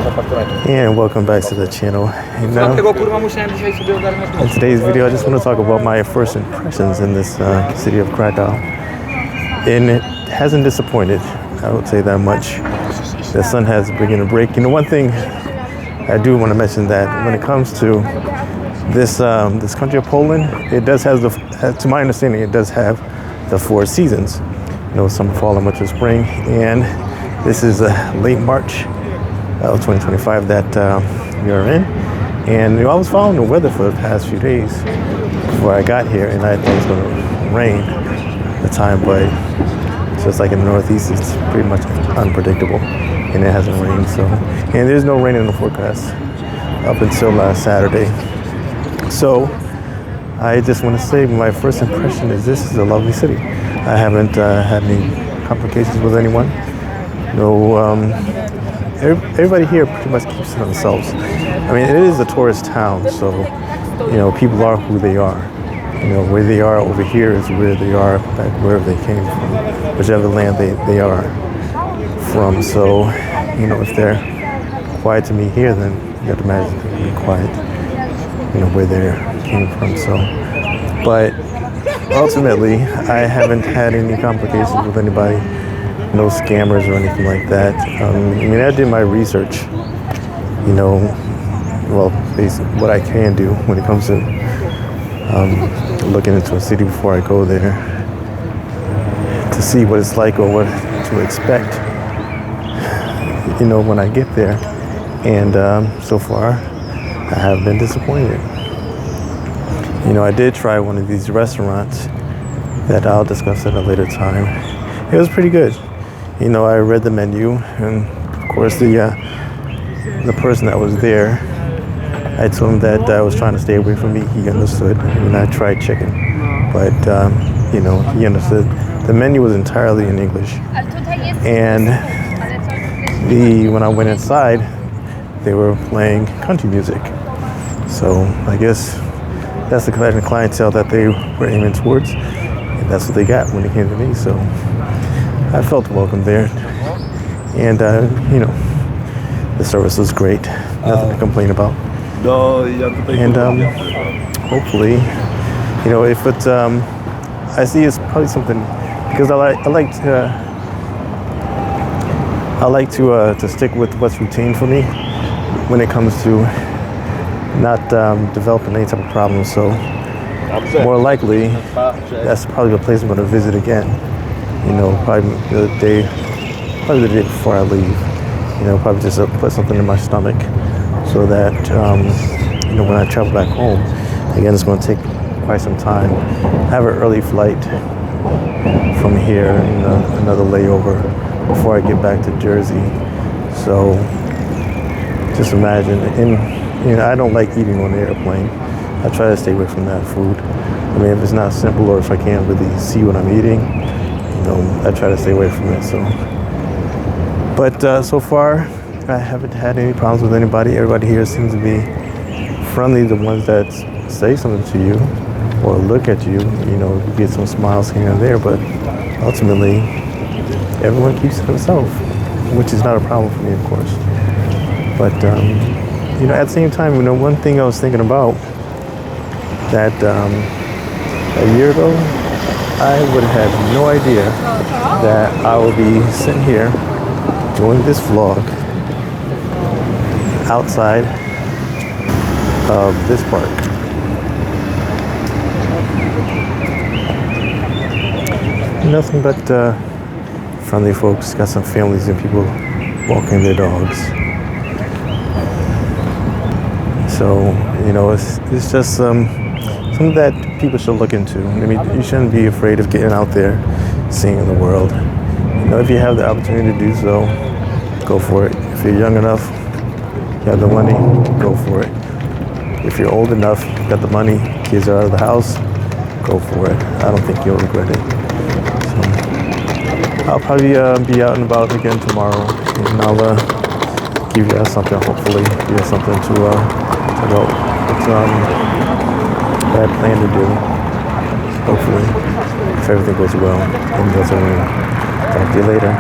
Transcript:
And welcome back to the channel. In today's video, I just want to talk about my first impressions in this city of Krakow. And it hasn't disappointed, I would say that much. The sun has begun to break. You know, one thing I do want to mention that when it comes to this this country of Poland, it does have to my understanding, it does have the 4 seasons. You know, summer, fall, and winter, spring. And this is late March of 2025 that we are in. And you know, I was following the weather for the past few days before I got here, and I thought it was going to rain at the time, but just like in the Northeast, it's pretty much unpredictable, and it hasn't rained. So, and there's no rain in the forecast up until last Saturday. So I just want to say my first impression is this is a lovely city. I haven't had any complications with anyone. No, everybody here pretty much keeps to themselves. I mean, it is a tourist town, so you know, people are who they are. You know, where they are over here is where they are back wherever they came from, whichever land they are from. So, you know, if they're quiet to me here, then you have to imagine they'll be quiet, you know, where they came from. So, but ultimately, I haven't had any complications with anybody, no scammers or anything like that. I mean, I did my research, you know, well, basically what I can do when it comes to looking into a city before I go there to see what it's like or what to expect, you know, when I get there. And so far, I have been disappointed. You know, I did try one of these restaurants that I'll discuss at a later time. It was pretty good. You know, I read the menu, and of course the person that was there, I told him that I was trying to stay away from meat. He understood. I mean, I tried chicken, but you know, he understood. The menu was entirely in English, and when I went inside, they were playing country music. So I guess that's the kind of clientele that they were aiming towards, and that's what they got when it came to me. So I felt welcome there, and you know, the service was great. Nothing to complain about. And hopefully, you know, if it's I see it's probably something, because I like to stick with what's routine for me when it comes to not developing any type of problem. So more likely, that's probably the place I'm going to visit again. You know, probably the day before I leave. You know, probably just put something in my stomach so that you know, when I travel back home, again, it's going to take quite some time. I have an early flight from here and another layover before I get back to Jersey. So just imagine, and you know, I don't like eating on the airplane. I try to stay away from that food. I mean, if it's not simple or if I can't really see what I'm eating, you know, I try to stay away from it. So, but so far, I haven't had any problems with anybody. Everybody here seems to be friendly. The ones that say something to you or look at you, you know, you get some smiles here and there, but ultimately, everyone keeps to themselves, which is not a problem for me, of course. But, you know, at the same time, you know, one thing I was thinking about that a year ago, I would have had no idea that I would be sitting here doing this vlog outside of this park. Nothing but friendly folks, got some families and people walking their dogs. So, you know, it's just something that people should look into. I mean, you shouldn't be afraid of getting out there, seeing the world. You know, if you have the opportunity to do so, go for it. If you're young enough, you have the money, go for it. If you're old enough, got the money, kids are out of the house, go for it. I don't think you'll regret it. So, I'll probably be out and about again tomorrow, and I'll give you guys something, hopefully, give you something to talk about what I plan to do, hopefully, if everything goes well and doesn't rain. Talk to you later.